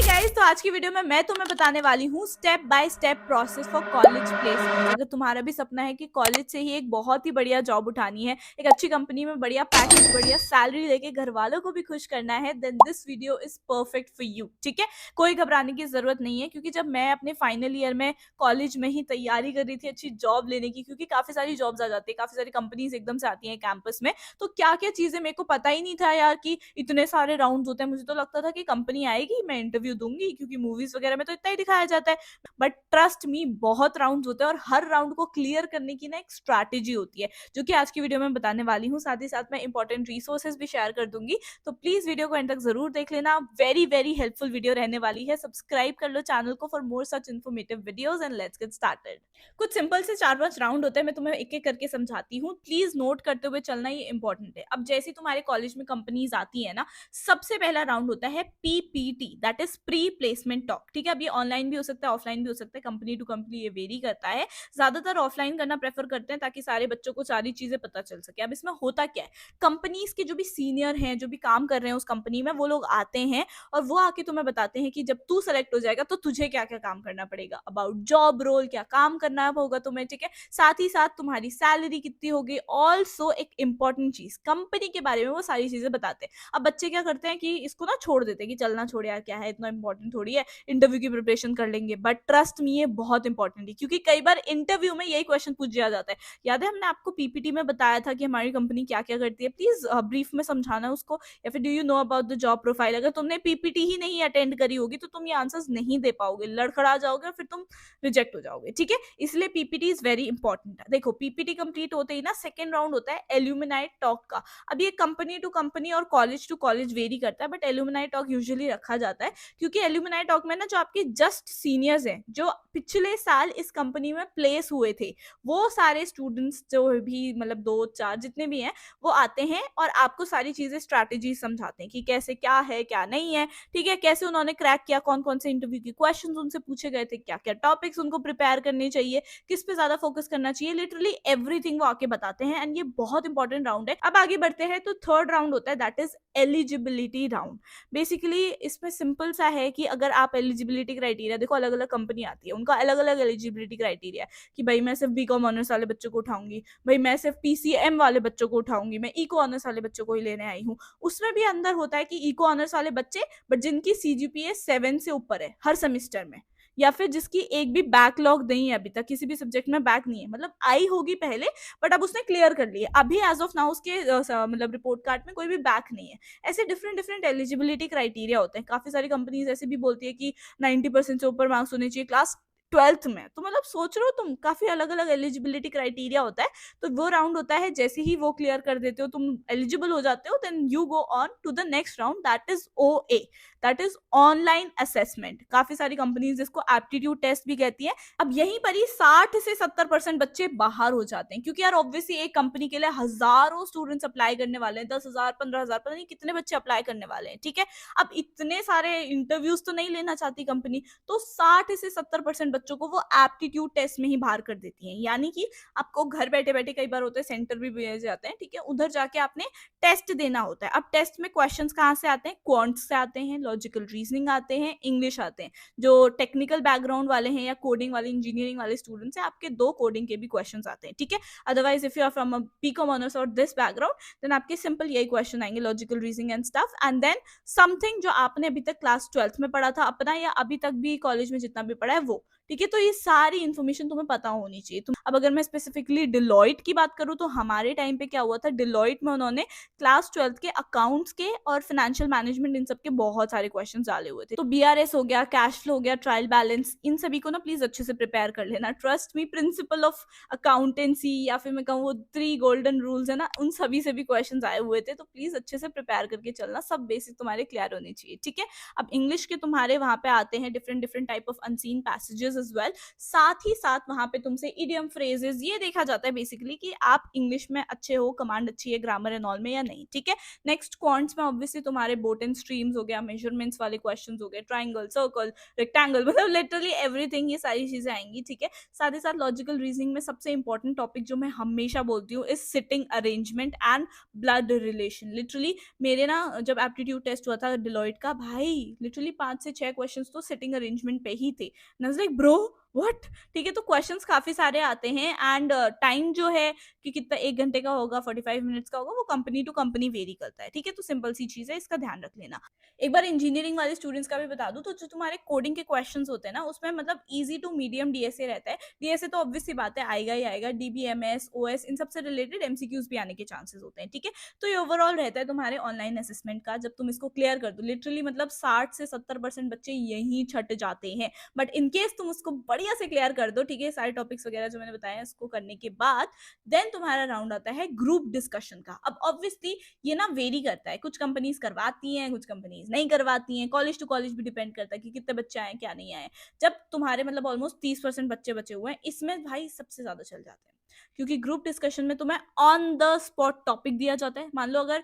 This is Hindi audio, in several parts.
गाइस, तो आज की वीडियो में मैं तुम्हें बताने वाली हूँ step by step process for college placement. अगर तुम्हारा भी सपना है कि कॉलेज से ही एक बहुत ही बढ़िया जॉब उठानी है, एक अच्छी कंपनी में बढ़िया पैकेज, बढ़िया सैलरी लेके घर वालों को भी खुश करना है, then this video is perfect for you. ठीक है, कोई घबराने की जरूरत नहीं है, क्योंकि जब मैं अपने फाइनल ईयर में कॉलेज में ही तैयारी कर रही थी अच्छी जॉब लेने की, क्योंकि काफी सारी जॉब्स आ जाती है, काफी सारी कंपनीज एकदम से आती हैं कैंपस में, तो क्या क्या चीजें मेरे को पता ही नहीं था यार कि इतने सारे राउंड्स होते हैं। मुझे तो लगता था कि कंपनी आएगी, मैं इंटरव्यू दूंगी, क्योंकि मूवीज वगैरह में तो इतना ही दिखाया जाता है। बट ट्रस्ट मी, बहुत राउंड्स होते हैं और हर राउंड को क्लियर करने की ना एक स्ट्रैटेजी होती है, जो कि आज की वीडियो में बताने वाली हूँ। साथ ही साथ मैं इंपॉर्टेंट रिसोर्सेज भी शेयर कर दूंगी, तो प्लीज वीडियो को एंड तक जरूर देख लेना। वेरी वेरी हेल्पफुल वीडियो रहने वाली है। सब्सक्राइब कर लो चैनल को for more such informative videos and let's get started. कुछ सिंपल से 4-5 राउंड होते हैं, मैं तुम्हें एक एक करके समझाती हूँ, प्लीज नोट करते हुए चलना, ये इंपॉर्टेंट है। अब जैसे तुम्हारे कॉलेज में कंपनीज आती है ना, सबसे पहला राउंड होता है PPT, that is pre placement talk. ठीक है, अब ये ऑनलाइन भी हो सकता है, ऑफलाइन भी हो सकता है, कंपनी टू कंपनी ये वेरी करता है। ज्यादातर ऑफलाइन करना प्रेफर करते हैं, ताकि सारे बच्चों को सारी चीजें पता चल सके। अब इसमें होता क्या है, कंपनीज के जो भी सीनियर हैं, जो भी काम कर रहे हैं उस कंपनी में, वो लोग आते हैं और वो आके तुम्हें बताते हैं कि जब तू सेलेक्ट हो जाएगा तो तुझे क्या क्या काम करना पड़ेगा, अबाउट जॉब रोल, क्या काम करना होगा तुम्हें। ठीक है, साथ ही साथ तुम्हारी सैलरी कितनी होगी, ऑल्सो एक इंपॉर्टेंट चीज, कंपनी के बारे में वो सारी चीजें बताते हैं। अब बच्चे क्या करते हैं कि इसको ना छोड़ देते हैं कि चलना छोड़ यार, क्या है, इतना इंपॉर्टेंट थोड़ी है, इंटरव्यू की प्रिपरेशन कर लेंगे। बट ट्रस्ट मी, ये बहुत इंपॉर्टेंट है, क्योंकि कई बार इंटरव्यू में यही क्वेश्चन पूछ दिया जाता है। याद है हमने आपको पीपीटी में बताया था कि हमारी कंपनी क्या क्या करती है, प्लीज ब्रीफ में समझाना उसको, या फिर do you know about the job profile. अगर तुमने पीपीटी ही नहीं अटेंड करी होगी तो तुम ये आंसर्स नहीं दे पाओगे, लड़खड़ा जाओगे और फिर तुम रिजेक्ट हो जाओगे। ठीक है, इसलिए पीपीटी इज वेरी इंपॉर्टेंट। देखो, पीपीटी कंप्लीट होते ही ना सेकेंड राउंड होता है एल्यूमिनाई टॉक का। अब ये कंपनी टू कंपनी और कॉलेज टू कॉलेज वेरी करता है, बट एल्यूमिनाई टॉक यूजुअली रखा जाता है, क्योंकि एल्यूमिनाई टॉक में ना जो आपके जस्ट सीनियर्स हैं, जो पिछले साल इस कंपनी में प्लेस हुए थे, वो सारे स्टूडेंट्स जो भी, मतलब 2-4 जितने भी हैं, वो आते हैं और आपको सारी चीजें, स्ट्रैटेजी समझाते हैं कि कैसे क्या है क्या नहीं है। ठीक है, कैसे उन्होंने क्रैक किया, कौन कौन से इंटरव्यू के क्वेश्चंस उनसे पूछे गए थे, क्या क्या टॉपिक्स उनको प्रिपेयर करने चाहिए, किस पे ज्यादा फोकस करना चाहिए, लिटरली एवरीथिंग वो आके बताते हैं। एंड ये बहुत इंपॉर्टेंट राउंड है। अब आगे बढ़ते हैं, तो थर्ड राउंड होता है, that is eligibility round. Basically इसमें सिंपल सा है कि अगर आप एलिजिबिलिटी क्राइटेरिया देखो, अलग अलग कंपनी आती है, उनका अलग अलग एलिजिबिलिटी क्राइटेरिया है कि भाई मैं सिर्फ बीकॉम ऑनर्स वाले बच्चों को उठाऊंगी, भाई मैं सिर्फ पीसीएम वाले बच्चों को उठाऊंगी, मैं इको ऑनर्स वाले बच्चों को ही लेने आई हूँ। उसमें भी अंदर होता है कि इको ऑनर्स वाले बच्चे, बट जिनकी सीजीपीए 7 से ऊपर है हर सेमेस्टर में, या फिर जिसकी एक भी बैकलॉग नहीं है, अभी तक किसी भी सब्जेक्ट में बैक नहीं है, मतलब आई होगी पहले बट अब उसने क्लियर कर ली है, अभी एज ऑफ नाउ उसके मतलब रिपोर्ट कार्ड में कोई भी बैक नहीं है। ऐसे डिफरेंट डिफरेंट एलिजिबिलिटी क्राइटेरिया होते हैं। काफी सारी कंपनीज ऐसे भी बोलती है कि 90% से ऊपर मार्क्स होने चाहिए क्लास 12th में। तो मतलब सोच रहे हो तुम, काफी अलग अलग एलिजिबिलिटी क्राइटेरिया होता है। तो वो राउंड होता है, जैसे ही वो क्लियर कर देते हो, तुम एलिजिबल हो जाते हो, then you go on to the next round, that is OA, that is online assessment. काफी सारी कंपनीज इसको एप्टीट्यूड टेस्ट भी कहती है। अब यहीं पर ही 60 से 70% बच्चे बाहर हो जाते हैं, क्योंकि यार ऑब्वियसली एक कंपनी के लिए हजारों स्टूडेंट्स अप्लाई करने वाले हैं, 10,000 15,000, पता नहीं कितने बच्चे अप्लाई करने वाले हैं। ठीक है, अब इतने सारे इंटरव्यूज तो नहीं लेना चाहती कंपनी, तो 60 से 70% बच्चों को वो एप्टीट्यूड टेस्ट में ही बाहर कर देती है। यानी कि आपको घर बैठे बैठे, कई बार होते हैं सेंटर भी भेजे जाते हैं, ठीक है, उधर जाके आपने टेस्ट देना होता है। अब टेस्ट में क्वेश्चंस कहाँ से आते हैं, क्वांट्स से आते हैं, लॉजिकल रीजनिंग आते हैं, इंग्लिश आते हैं। जो टेक्निकल बैकग्राउंड वाले हैं या कोडिंग वाले, इंजीनियरिंग वाले स्टूडेंट्स हैं, आपके 2 कोडिंग के भी क्वेश्चंस आते हैं। ठीक है, otherwise if you are from B Com honours और दिस बैकग्राउंड, देन आपके सिंपल यही क्वेश्चन आएंगे, logical reasoning and stuff, and then something जो आपने अभी तक क्लास 12th में पढ़ा था अपना, या अभी तक भी कॉलेज में जितना भी पढ़ा है वो। ठीक है, तो ये सारी इन्फॉर्मेशन तुम्हें पता होनी चाहिए। तुम, अब अगर मैं स्पेसिफिकली डिलॉइट की बात करूं, तो हमारे टाइम पे क्या हुआ था, डिलॉइट में उन्होंने क्लास 12th के अकाउंट्स के और फाइनेंशियल मैनेजमेंट, इन सब के बहुत सारे क्वेश्चन डाले हुए थे। तो बीआरएस हो गया, कैश फ्लो हो गया, ट्रायल बैलेंस, इन सभी को ना प्लीज अच्छे से प्रिपेयर कर लेना। Trust me, principle of accountancy, या फिर मैं कहूँ वो 3 गोल्डन रूल्स है ना, उन सभी से भी क्वेश्चन आए हुए थे। तो प्लीज अच्छे से प्रिपेयर करके चलना, सब बेसिक तुम्हारे क्लियर होने चाहिए। ठीक है, अब इंग्लिश के तुम्हारे वहां पे आते हैं different different type of unseen passages languages as well. साथ ही साथ वहां पे तुमसे इडियम फ्रेजेस ये देखा जाता है बेसिकली कि आप इंग्लिश में अच्छे हो, कमांड अच्छी है ग्रामर एंड ऑल में या नहीं, ठीक है। नेक्स्ट क्वांट्स में ऑब्वियसली तुम्हारे बोट एंड स्ट्रीम्स हो गया, मेजरमेंट्स वाले क्वेश्चंस हो गए, ट्राइंगल, सर्कल, रेक्टेंगल, मतलब लिटरली एवरीथिंग, ये सारी चीजें आएंगी, ठीक है। साथ ही साथ लॉजिकल रीजनिंग में सबसे इंपॉर्टेंट टॉपिक जो मैं हमेशा बोलती हूँ is sitting arrangement and blood relation. Literally मेरे ना जब एप्टीट्यूड टेस्ट हुआ था डिलॉइट का, भाई लिटरली 5 से 6 क्वेश्चंस तो सिटिंग अरेंजमेंट पे ही थे। लाइक ब्रो व्हाट, ठीक है। तो क्वेश्चंस काफी सारे आते हैं एंड टाइम जो है कि कितना 1 घंटे का होगा, 45 मिनट्स का होगा, वो कंपनी टू कंपनी वेरी करता है, ठीक है। तो सिंपल सी चीज है, इसका ध्यान रख लेना। एक बार इंजीनियरिंग वाले स्टूडेंट्स का भी बता दूं, तो जो तुम्हारे कोडिंग के क्वेश्चंस होते हैं ना, उसमें मतलब इजी टू मीडियम डीएसए रहता है। डीएसए तो ऑब्वियसली बात है आएगा ही आएगा, डीबीएमएस, ओएस, इन सबसे रिलेटेड एमसीक्यूज भी आने के चांसेस होते हैं, ठीक है। तो ये ओवरऑल रहता है तुम्हारे ऑनलाइन असेसमेंट का। जब तुम इसको क्लियर कर दो, लिटरली मतलब 60 से 70% बच्चे यहीं छट जाते हैं, बट इनकेस तुम उसको बढ़िया से क्लियर कर दो, ठीक है, सारे टॉपिक्स वगैरह जो मैंने बताया इसको करने के बाद देन तुम्हारा राउंड आता है ग्रुप डिस्कशन का। अब ऑब्वियसली ये ना वेरी करता है, कुछ कंपनीज करवाती हैं, कुछ कंपनीज नहीं करवाती हैं, कॉलेज टू कॉलेज भी डिपेंड करता है कि कितने बच्चे आए क्या नहीं आए। जब तुम्हारे मतलब ऑलमोस्ट 30% बच्चे बचे हुए हैं, इसमें भाई सबसे ज्यादा चल जाते हैं, क्योंकि ग्रुप डिस्कशन में तुम्हें ऑन द स्पॉट टॉपिक दिया जाता है। मान लो अगर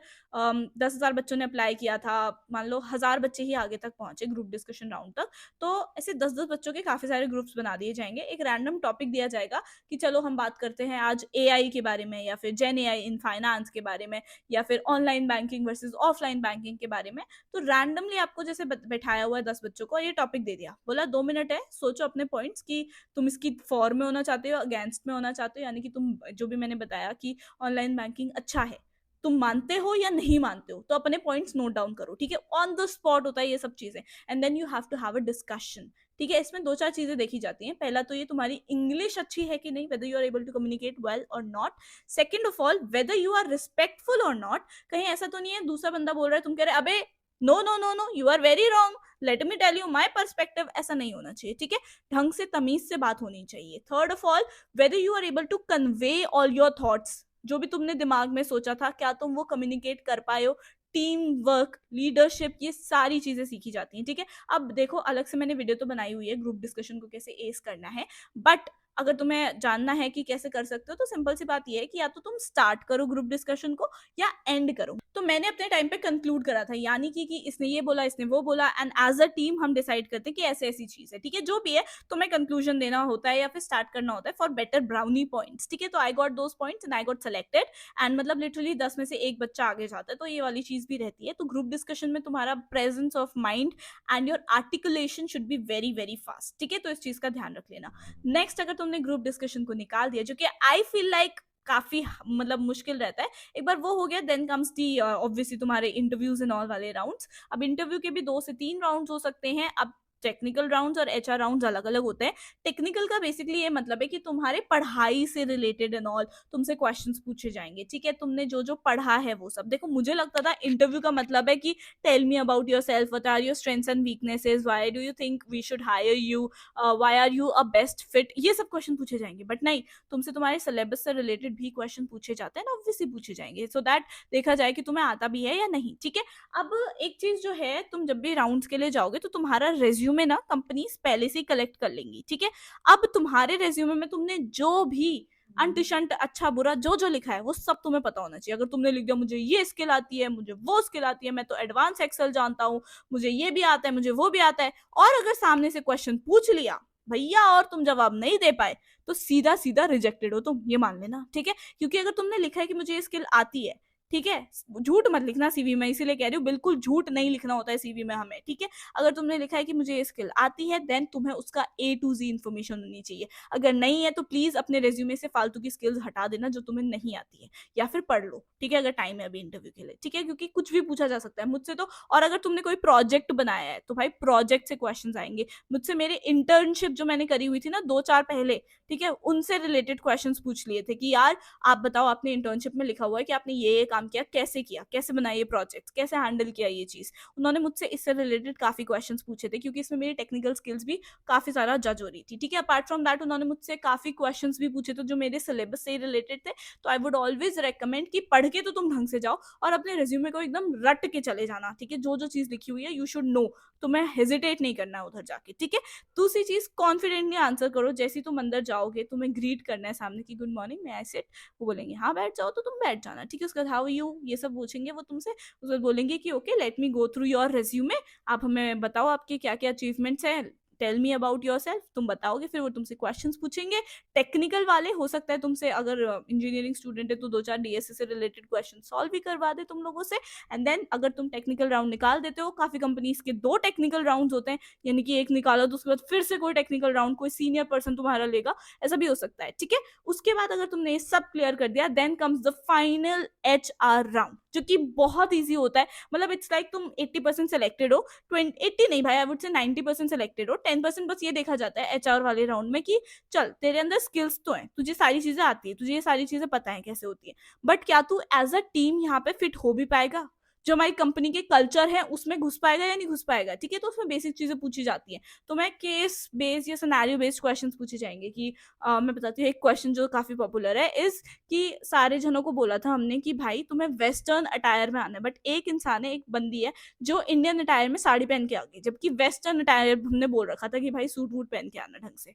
10,000 बच्चों ने अप्लाई किया था, मान लो 1,000 बच्चे ही आगे तक पहुंचे ग्रुप डिस्कशन राउंड तक, तो ऐसे 10-10 बच्चों के काफी सारे ग्रुप्स बना दिए जाएंगे। एक रैंडम टॉपिक दिया जाएगा कि चलो हम बात करते हैं आज एआई के बारे में, या फिर जेन एआई इन फाइनेंस के बारे में, या फिर online banking versus offline banking के बारे में। तो रैंडमली आपको जैसे बैठाया हुआ है 10 बच्चों को, ये टॉपिक दे दिया, बोला 2 मिनट है, सोचो अपने पॉइंट्स कि तुम इसकी फॉर में होना चाहते हो, अगेंस्ट में होना चाहते हो, यानी कि तुम जो भी मैंने बताया कि ऑनलाइन बैंकिंग अच्छा है, तुम मानते हो या नहीं मानते हो, तो अपने पॉइंट्स नोट डाउन करो, ठीक है। ऑन द स्पॉट होता है ये सब चीजें, and then you have to have a discussion, ठीक है। इसमें 2-4 चीजें देखी जाती हैं। पहला तो ये तुम्हारी इंग्लिश अच्छी है कि नहीं, whether you are able to communicate well और not. Second of all, whether you are respectful और नॉट। कहीं ऐसा तो नहीं है दूसरा बंदा बोल रहा है, तुम कह रहे अबे no no no no, you are very wrong, let me tell you my perspective, ऐसा नहीं होना चाहिए, ठीक है। ढंग से तमीज से बात होनी चाहिए। Third of all, whether you are able to convey all your thoughts, जो भी तुमने दिमाग में सोचा था, क्या तुम वो कम्युनिकेट कर पाए हो। टीम वर्क, लीडरशिप, ये सारी चीजें सीखी जाती हैं, ठीक है। अब देखो अलग से मैंने वीडियो तो बनाई हुई है ग्रुप डिस्कशन को कैसे एस करना है, बट अगर तुम्हें जानना है कि कैसे कर सकते हो, तो सिंपल सी बात यह है कि या तो तुम स्टार्ट करो ग्रुप डिस्कशन को या एंड करो। तो मैंने अपने टाइम पे कंक्लूड करा था, यानी कि इसने ये बोला, इसने वो बोला, एंड एज अ टीम हम डिसाइड करते हैं कि ऐसे ऐसी चीज है, ठीक है। जो भी है तुम्हें कंक्लूजन देना होता है या फिर स्टार्ट करना होता है फॉर बेटर ब्राउनी पॉइंट्स, ठीक है। तो I got those points and I got selected, and मतलब लिटरली 10 में से एक बच्चा आगे जाता है, तो ये वाली चीज भी रहती है। तो ग्रुप डिस्कशन में तुम्हारा presence of mind and your articulation should be very very fast, ठीक है। तो इस चीज का ध्यान रख लेना। नेक्स्ट, अगर तुमने ग्रुप डिस्कशन को निकाल दिया, जो कि आई फील लाइक काफी मतलब मुश्किल रहता है, एक बार वो हो गया, देन कम्स दी ऑब्वियसली तुम्हारे इंटरव्यूज एंड ऑल वाले राउंड्स। अब इंटरव्यू के भी 2 से 3 राउंड्स हो सकते हैं। अब टेक्निकल राउंड्स और एचआर राउंड्स अलग अलग होते हैं। टेक्निकल का बेसिकली ये मतलब है कि तुम्हारे पढ़ाई से रिलेटेड एंड ऑल तुमसे क्वेश्चंस पूछे जाएंगे, ठीक है। तुमने जो जो पढ़ा है वो सब। देखो मुझे लगता था इंटरव्यू का मतलब है कि tell me about yourself, what are your strengths and weaknesses, why do you think we should hire you, why are you a best fit, ये सब क्वेश्चन पूछे जाएंगे। बट नहीं, तुमसे तुम्हारे सिलेबस से रिलेटेड भी क्वेश्चन पूछे जाते हैं ना, ऑब्वियसली पूछे जाएंगे, सो दैट देखा जाए कि तुम्हें आता भी है या नहीं, ठीक है। अब एक चीज जो है, तुम जब भी राउंड्स के लिए जाओगे तो तुम्हारा रेज्यूमे ना कंपनी पहले से ही कलेक्ट कर लेंगी, ठीक है। अब तुम्हारे रेज्यूमे में तुमने जो भी अंटशंट अच्छा बुरा जो जो लिखा है वो सब तुम्हें पता होना चाहिए। अगर तुमने लिख दिया मुझे ये स्किल आती है, मुझे वो स्किल आती है, मैं तो एडवांस एक्सेल जानता हूँ, मुझे ये भी आता है, मुझे वो भी आता है, और अगर सामने से क्वेश्चन पूछ लिया भैया और तुम जवाब नहीं दे पाए, तो सीधा सीधा रिजेक्टेड हो तुम, ये मान लेना, ठीक है। क्योंकि अगर तुमने लिखा है कि मुझे ये स्किल आती है, ठीक है, झूठ मत लिखना सीवी में, इसीलिए कह रही हूँ, बिल्कुल झूठ नहीं लिखना होता है सीवी में हमें, ठीक है। अगर तुमने लिखा है कि मुझे ये स्किल आती है, देन तुम्हें उसका A to Z इन्फॉर्मेशन होनी चाहिए। अगर नहीं है तो प्लीज अपने रेज्यूमे से फालतू की स्किल्स हटा देना जो तुम्हें नहीं आती है, या फिर पढ़ लो, ठीक है, अगर टाइम है अभी इंटरव्यू के लिए, ठीक है। क्योंकि कुछ भी पूछा जा सकता है मुझसे तो। और अगर तुमने कोई प्रोजेक्ट बनाया है तो भाई प्रोजेक्ट से क्वेश्चन आएंगे। मुझसे मेरे इंटर्नशिप जो मैंने करी हुई थी ना 2-4 पहले, ठीक है, उनसे रिलेटेड क्वेश्चन पूछ लिए थे कि यार आप बताओ, आपने इंटर्नशिप में लिखा हुआ है कि आपने ये काम किया, कैसे बनाया ये प्रोजेक्ट, कैसे हैंडल किया ये चीज़। उन्होंने मुझसे इससे रिलेटेड काफ़ी क्वेश्चंस पूछे थे, क्योंकि इसमें मेरी टेक्निकल स्किल्स भी काफ़ी ज़्यादा जज हो रही थी, ठीक है। अपार्ट फ्रॉम दैट उन्होंने मुझसे काफ़ी क्वेश्चंस भी पूछे थे जो मेरे सिलेबस से ही रिलेटेड थे। तो आई वुड ऑलवेज रिकमेंड कि पढ़ के तो तुम ढंग से जाओ और अपने रिज्यूमे को एकदम रट के चले जाना, ठीक है। जो जो चीज़ लिखी हुई है यू शुड नो, तुम्हें हेजिटेट नहीं करना है उधर जाके, ठीक है। दूसरी चीज़, कॉन्फिडेंटली आंसर करो। जैसे ही तुम अंदर जाओगे, तुम्हें ग्रीट करना है सामने की, गुड मॉर्निंग, मैं आई सिट, वो बोलेंगे हाँ बैठ जाओ, तो तुम बैठ जाना, ठीक है। उसके बाद हाउ यू, ये सब पूछेंगे वो तुमसे। उसके बाद बोलेंगे कि okay let me go through your resume, आप हमें बताओ आपके क्या क्या अचीवमेंट्स हैं, tell me about yourself, तुम बताओगे। फिर वो तुमसे क्वेश्चंस पूछेंगे टेक्निकल वाले, हो सकता है तुमसे, अगर इंजीनियरिंग स्टूडेंट है तो 2-4 डीएसए से रिलेटेड क्वेश्चन सॉल्व भी करवा दे तुम लोगों से। एंड देन अगर तुम टेक्निकल राउंड निकाल देते हो, काफी कंपनीज के 2 टेक्निकल राउंड होते हैं, यानी कि एक निकालो तो उसके बाद फिर से कोई टेक्निकल राउंड कोई सीनियर पर्सन तुम्हारा लेगा, ऐसा भी हो सकता है, ठीक है। उसके बाद अगर तुमने ये सब क्लियर कर दिया, then comes the final HR round, जो कि बहुत ईजी होता है। मतलब इट्स लाइक तुम 80% सेलेक्टेड हो, 80 नहीं भाई, आई वुड से 90% सेलेक्टेड हो, 10% बस ये देखा जाता है एचआर वाले राउंड में कि चल तेरे अंदर स्किल्स तो हैं, तुझे सारी चीजें आती है, तुझे ये सारी चीजें पता है कैसे होती है, बट क्या तू एज अ टीम यहाँ पे फिट हो भी पाएगा, जो हमारी कंपनी के कल्चर है उसमें घुस पाएगा या नहीं घुस पाएगा, ठीक है। तो उसमें बेसिक चीजें पूछी जाती हैं। तो मैं केस बेस्ड या सिनेरियो बेस्ड क्वेश्चंस पूछे जाएंगे कि मैं बताती हूँ एक क्वेश्चन जो काफी पॉपुलर है, इज कि सारे जनों को बोला था हमने कि भाई तुम्हें वेस्टर्न अटायर में आना है, बट एक इंसान है, एक बंदी है जो इंडियन अटायर में साड़ी पहन के आ गई, जबकि वेस्टर्न अटायर हमने बोल रखा था कि भाई सूट वूट पहन के आना ढंग से।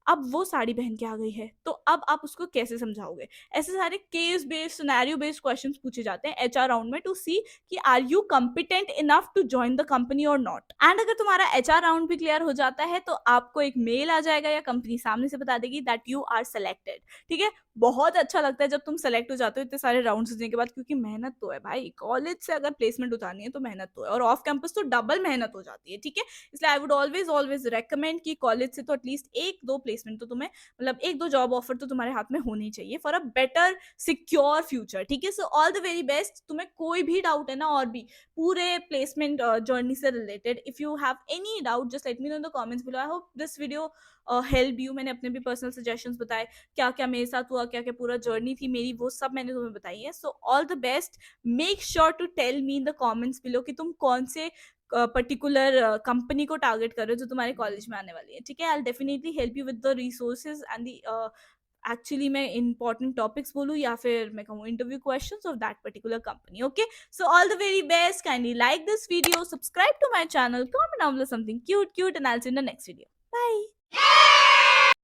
अब वो साड़ी पहन के आ गई है, तो अब आप उसको कैसे समझाओगे। ऐसे सारे case based scenario based questions पूछे जाते हैं एचआर राउंड में, टू सी कि are you competent enough to join the company और नॉट। एंड अगर तुम्हारा एचआर राउंड भी क्लियर हो जाता है तो आपको एक मेल आ जाएगा या कंपनी सामने से बता देगी दैट यू आर सेलेक्टेड, ठीक है। बहुत अच्छा लगता है जब तुम सेलेक्ट हो जाते हो इतने सारे राउंड देने के बाद, क्योंकि मेहनत तो है भाई, कॉलेज से अगर प्लेसमेंट उतारनी है तो मेहनत तो है, और ऑफ कैंपस तो डबल मेहनत हो जाती है, ठीक है। इसलिए I would always always recommend कि कॉलेज से तो एटलीस्ट 1-2 प्लेसमेंट तो तुम्हें, मतलब 1-2 जॉब ऑफर तो तुम्हारे हाथ में होनी चाहिए for a better secure future, ठीक है। So all the very best. तुम्हें कोई भी डाउट है ना और भी पूरे प्लेसमेंट जर्नी से related, if you have any doubt just let me know in the comments below. I hope this video help you. मैंने अपने भी पर्सनल सजेशंस बताए, क्या क्या मेरे साथ हुआ, क्या क्या पूरा जर्नी थी मेरी, वो सब मैंने तुम्हें बताई है। So all the best. Make sure to tell me in the comments below कि तुम कौन से पर्टिकुलर कंपनी को टारगेट कर रहे हो जो तुम्हारे कॉलेज में आने वाली है, ठीक है। I definitely help you with the resources and the actually मैं इंपॉर्टेंट टॉपिक्स बोलूँ या फिर मैं कहूँ interview questions of that particular company, okay. So all the very best, kindly like this video, subscribe to my channel, comment down below something cute and I'll see you in the next video. Bye.